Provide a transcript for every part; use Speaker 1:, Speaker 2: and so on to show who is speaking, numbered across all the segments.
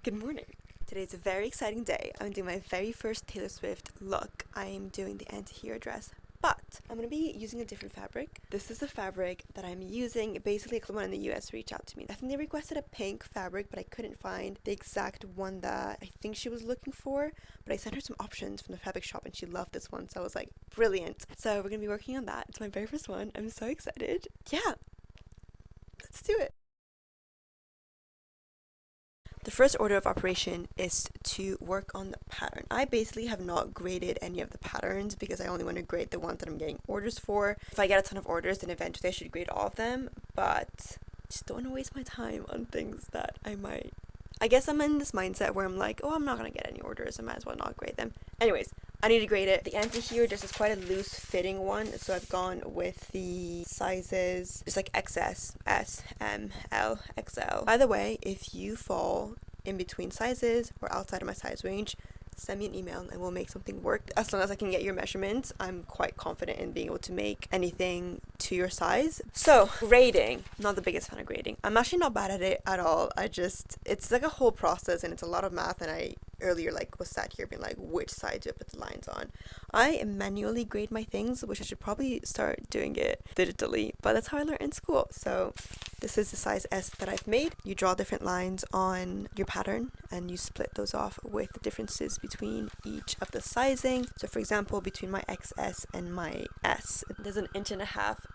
Speaker 1: Good morning. Today's a very exciting day. I'm doing my very first Taylor Swift look. I'm doing the anti-hero dress, but I'm going to be using a different fabric. This is the fabric that I'm using. Basically, someone in the US reached out to me. I think they requested a pink fabric, but I couldn't find the exact one that I think she was looking for. But I sent her some options from the fabric shop and she loved this one. So I was like, brilliant. So we're going to be working on that. It's my very first one. I'm so excited. Yeah, let's do it. The first order of operation is to work on the pattern. I basically have not graded any of the patterns because I only want to grade the ones that I'm getting orders for. If I get a ton of orders, then eventually I should grade all of them, but I just don't want to waste my time on things that I guess I'm in this mindset where I'm like, oh, I'm not going to get any orders, I might as well not grade them. Anyways, I need to grade it. The anti-hero dress is quite a loose fitting one, so I've gone with the sizes just like XS, S, M, L, XL. By the way, if you fall in between sizes or outside of my size range, send me an email and we'll make something work. As long as I can get your measurements, I'm quite confident in being able to make anything to your size. So, grading. Not the biggest fan of grading. I'm actually not bad at it at all. It's like a whole process and it's a lot of math, and I earlier was sat here being like, which side do I put the lines on? I manually grade my things, which I should probably start doing it digitally, but that's how I learned in school. So this is the size S that I've made. You draw different lines on your pattern and you split those off with the differences between each of the sizing. So for example, between my XS and my S, there's 1.5 inches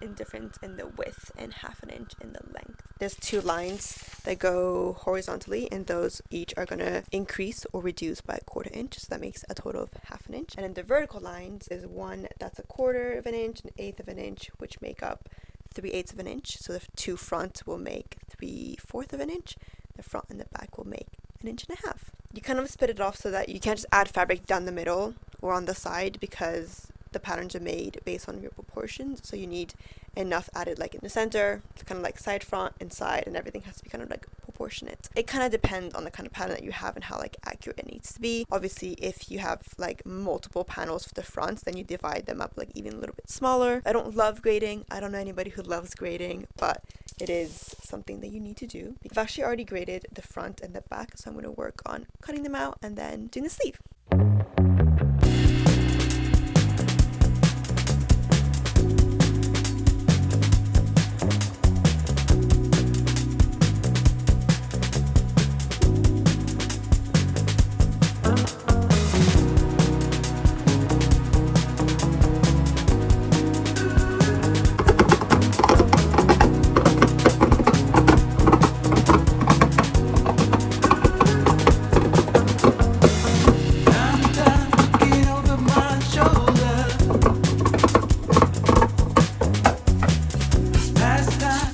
Speaker 1: in difference in the width and 0.5 inch in the length. There's 2 lines that go horizontally, and those each are gonna increase or reduce by 1/4 inch, so that makes a total of 0.5 inch. And then the vertical lines is one that's 1/4 inch, 1/8 inch, which make up 3/8 inch. So the 2 fronts will make 3/4 inch. The front and the back will make 1.5 inches. You kind of split it off so that you can't just add fabric down the middle or on the side, because the patterns are made based on your proportions. So you need enough added like in the center, kind of like side, front, and side, and everything has to be kind of like proportionate. It kind of depends on the kind of pattern that you have and how like accurate it needs to be. Obviously, if you have like multiple panels for the fronts, then you divide them up like even a little bit smaller. I don't love grading. I don't know anybody who loves grading, but it is something that you need to do. I've actually already graded the front and the back, so I'm going to work on cutting them out and then doing the sleeve.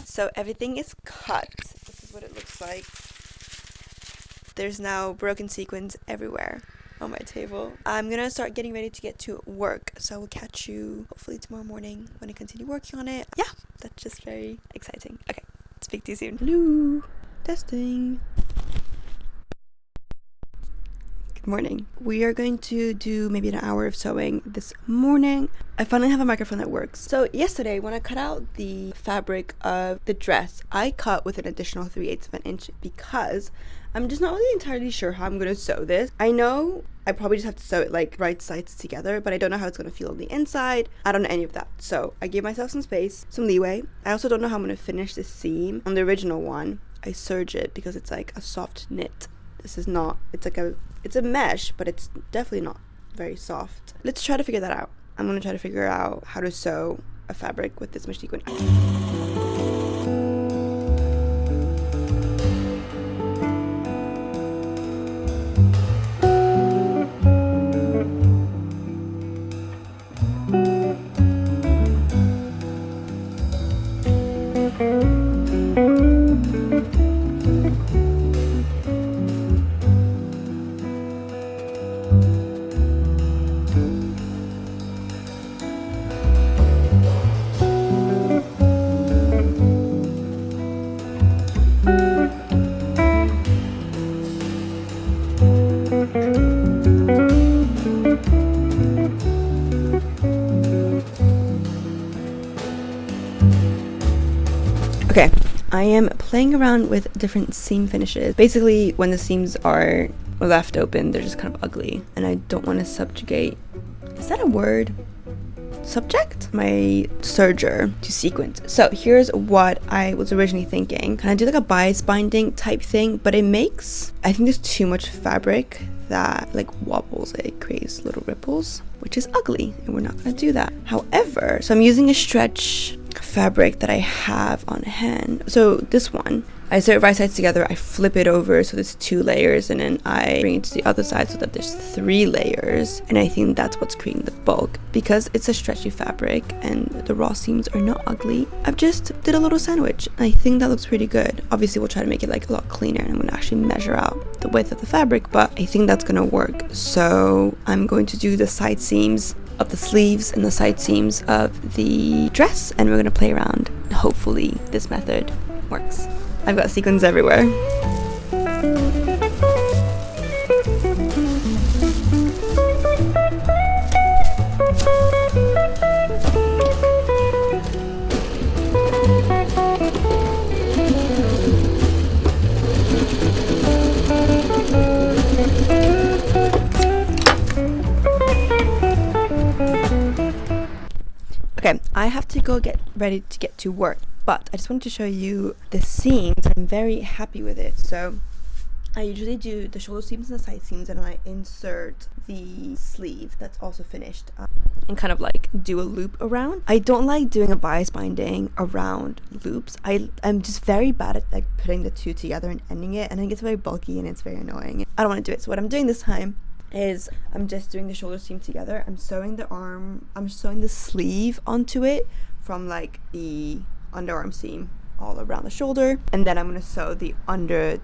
Speaker 1: So everything is cut. This is what it looks like. There's now broken sequins everywhere on my table. I'm gonna start getting ready to get to work, so I will catch you hopefully tomorrow morning when I continue working on it. Yeah, that's just very exciting. Okay, speak to you soon. Hello, testing. Good morning. We are going to do maybe an hour of sewing this morning. I finally have a microphone that works. So yesterday when I cut out the fabric of the dress, I cut with an additional 3/8 inch because I'm just not really entirely sure how I'm going to sew this. I know I probably just have to sew it like right sides together, but I don't know how it's going to feel on the inside. I don't know any of that. So I gave myself some space, some leeway. I also don't know how I'm going to finish this seam. On the original one, I serge it because it's like a soft knit. This is not, it's a mesh, but it's definitely not very soft. Let's try to figure that out. I'm going to try to figure out how to sew a fabric with this much sequin. Okay, I am playing around with different seam finishes. Basically, when the seams are left open, they're just kind of ugly, and I don't want to subjugate, is that a word? Subject my serger to sequins. So here's what I was originally thinking. Can I do like a bias binding type thing? But it makes, I think there's too much fabric that like wobbles, it creates little ripples, which is ugly, and we're not going to do that. However, so I'm using a stretch fabric that I have on hand. So this one, I sew it right sides together, I flip it over so there's 2 layers, and then I bring it to the other side so that there's 3 layers, and I think that's what's creating the bulk. Because it's a stretchy fabric and the raw seams are not ugly, I've just did a little sandwich. I think that looks pretty good. Obviously we'll try to make it like a lot cleaner, and I'm going to actually measure out the width of the fabric, but I think that's going to work. So I'm going to do the side seams of the sleeves and the side seams of the dress, and we're going to play around. Hopefully this method works. I've got sequins everywhere. Okay, I have to go get ready to get to work, but I just wanted to show you the seams. I'm very happy with it. So I usually do the shoulder seams and the side seams, and then I insert the sleeve that's also finished and kind of like do a loop around. I don't like doing a bias binding around loops. I'm just very bad at like putting the two together and ending it, and it gets very bulky and it's very annoying. I don't want to do it. So what I'm doing this time is I'm just doing the shoulder seam together. I'm sewing the sleeve onto it from like the underarm seam all around the shoulder, and then I'm going to sew the underarm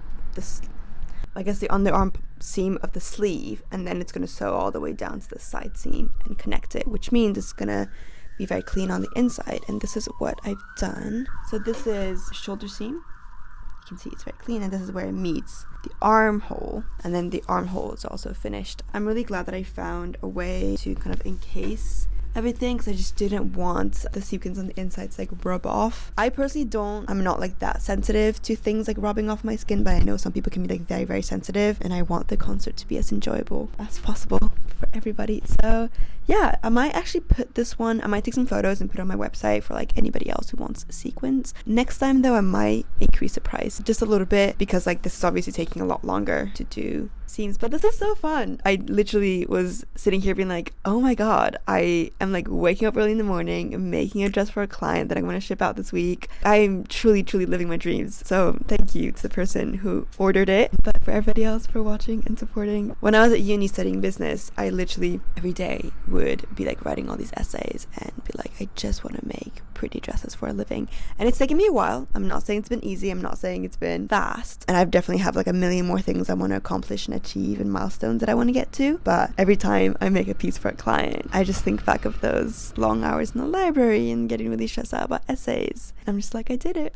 Speaker 1: seam of the sleeve, and then it's going to sew all the way down to the side seam and connect it, which means it's going to be very clean on the inside. And this is what I've done. So this is shoulder seam. You can see it's very clean, and this is where it meets the armhole, and then the armhole is also finished. I'm really glad that I found a way to kind of encase everything, because I just didn't want the sequins on the inside to like rub off. I personally I'm not like that sensitive to things like rubbing off my skin, but I know some people can be like very, very sensitive, and I want the concert to be as enjoyable as possible for everybody. So yeah, I might actually put this one, I might take some photos and put it on my website for like anybody else who wants sequins. Next time though, I might increase the price just a little bit, because like this is obviously taking a lot longer to do seams, but this is so fun. I literally was sitting here being like, oh my god, I am like waking up early in the morning, making a dress for a client that I'm going to ship out this week. I'm truly living my dreams. So thank you to the person who ordered it, but for everybody else for watching and supporting. When I was at uni studying business, I literally every day would be like writing all these essays and be like, I just want to make pretty dresses for a living. And it's taken me a while. I'm not saying it's been easy, I'm not saying it's been fast, and I've definitely have like a million more things I want to accomplish and achieve and milestones that I want to get to. But every time I make a piece for a client, I just think back of those long hours in the library and getting really stressed out about essays. I'm just like, I did it.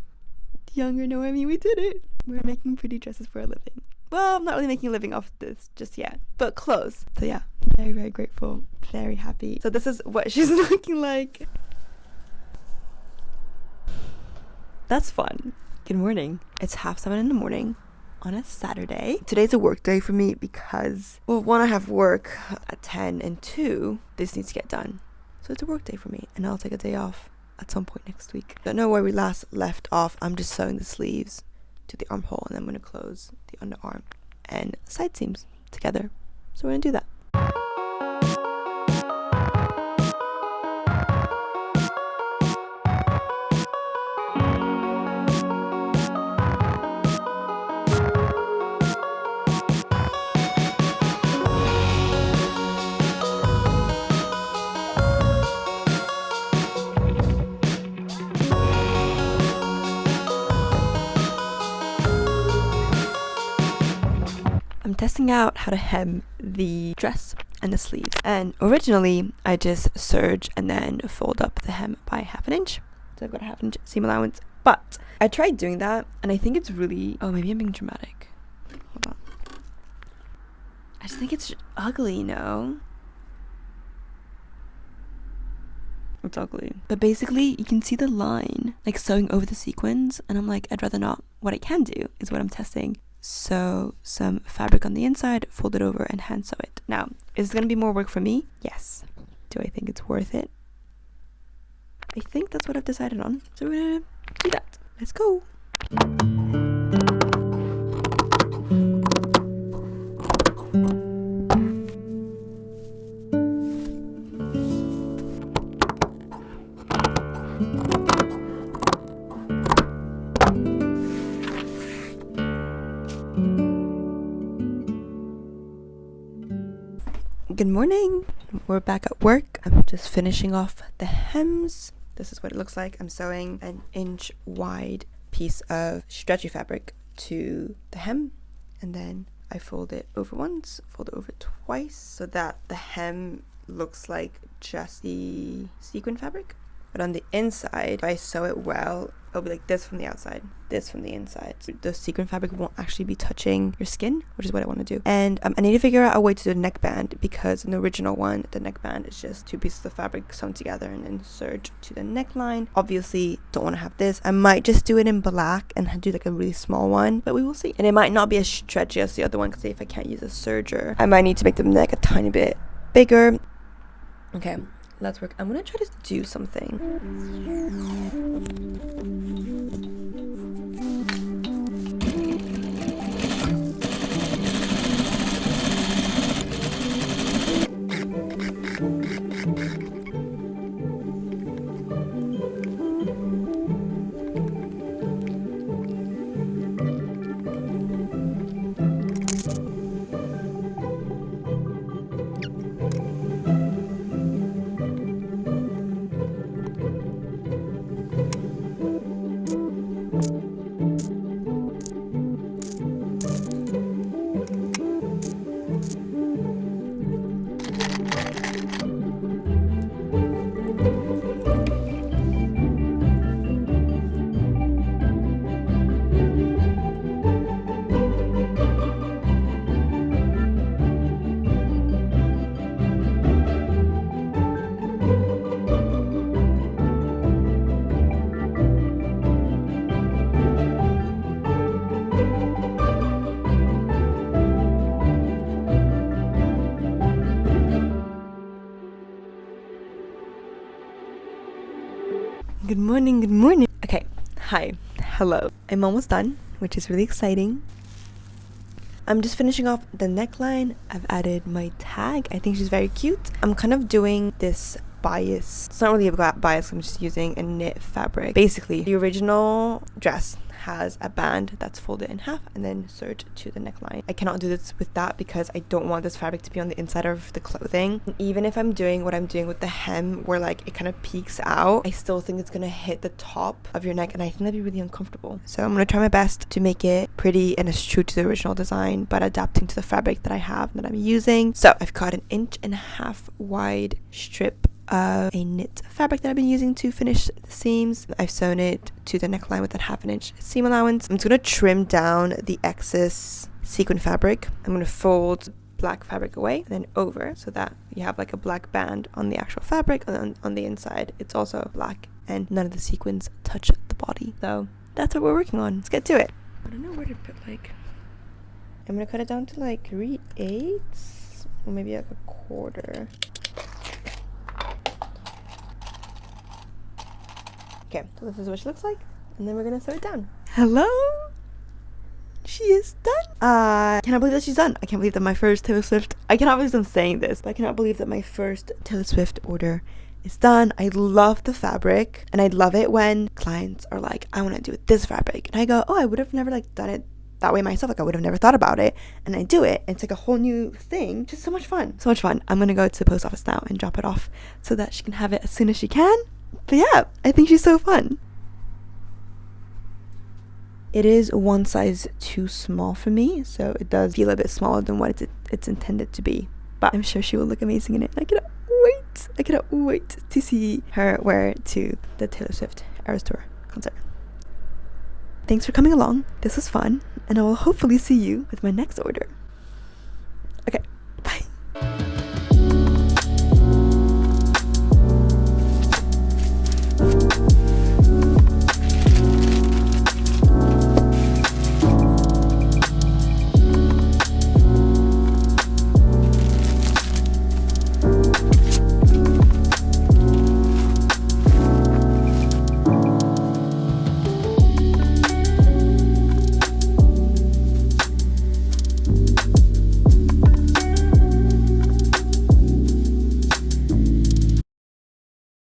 Speaker 1: Younger Noemi, we did it. We're making pretty dresses for a living. Well, I'm not really making a living off this just yet, but close. So yeah, very, very grateful, very happy. So this is what she's looking like. That's fun. Good morning. It's 7:30 in the morning on a Saturday. Today's a work day for me because, well, one, I have work at 10, and 2, this needs to get done. So it's a work day for me, and I'll take a day off at some point next week. Don't know where we last left off. I'm just sewing the sleeves to the armhole, and then I'm going to close the underarm and side seams together. So we're going to do that. I'm testing out how to hem the dress and the sleeves, and originally I just serge and then fold up the hem by 1/2 inch, so I've got a 1/2 inch seam allowance. But I tried doing that, and I think it's really, oh, maybe I'm being dramatic, hold on, I just think it's ugly, no? It's ugly. But basically, you can see the line, like sewing over the sequins. And I'm like, I'd rather not. What I can do is what I'm testing. Sew some fabric on the inside, fold it over, and hand sew it. Now, is it going to be more work for me? Yes. Do I think it's worth it? I think that's what I've decided on. So we're going to do that. Let's go. Good morning. We're back at work. I'm just finishing off the hems. This is what it looks like. I'm sewing an inch wide piece of stretchy fabric to the hem, and then I fold it over once, fold it over twice, so that the hem looks like just the sequin fabric. But on the inside, if I sew it well, it'll be like this from the outside, this from the inside. So the sequin fabric won't actually be touching your skin, which is what I want to do. And I need to figure out a way to do a neckband, because in the original one, the neckband is just two pieces of fabric sewn together and then serged to the neckline. Obviously, don't want to have this. I might just do it in black and do like a really small one, but we will see. And it might not be as stretchy as the other one, because if I can't use a serger, I might need to make the neck a tiny bit bigger. Okay. Let's work. I'm gonna try to do something. Good morning, good morning. Okay, hi, hello. I'm almost done, which is really exciting. I'm just finishing off the neckline. I've added my tag. I think she's very cute. I'm kind of doing this bias. It's not really a bias, I'm just using a knit fabric. Basically, the original dress has a band that's folded in half and then serged to the neckline. I cannot do this with that because I don't want this fabric to be on the inside of the clothing. And even if I'm doing what I'm doing with the hem, where like it kind of peeks out, I still think it's gonna hit the top of your neck, and I think that'd be really uncomfortable. So I'm gonna try my best to make it pretty and as true to the original design, but adapting to the fabric that I have that I'm using. So I've got an 1.5 inch wide strip of a knit fabric that I've been using to finish the seams. I've sewn it to the neckline with that 1/2 inch seam allowance. I'm just going to trim down the excess sequin fabric. I'm going to fold black fabric away and then over, so that you have like a black band on the actual fabric, and on the inside it's also black and none of the sequins touch the body. So that's what we're working on. Let's get to it. I don't know where to put, like, I'm going to cut it down to like 3/8 or maybe like 1/4. Okay, so this is what she looks like, and then we're gonna sew it down. Hello? She is done. I cannot believe that she's done. I can't believe that my first Taylor Swift, I cannot believe I'm saying this, but I cannot believe that my first Taylor Swift order is done. I love the fabric, and I love it when clients are like, I want to do it this fabric, and I go, oh, I would have never like done it that way myself. Like I would have never thought about it, and I do it. It's like a whole new thing. Just so much fun. So much fun. I'm gonna go to the post office now and drop it off so that she can have it as soon as she can. But yeah, I think she's so fun. It is one size too small for me, so it does feel a bit smaller than what it's intended to be. But I'm sure she will look amazing in it. I cannot wait. I cannot wait to see her wear it to the Taylor Swift Eras Tour concert. Thanks for coming along. This was fun, and I will hopefully see you with my next order.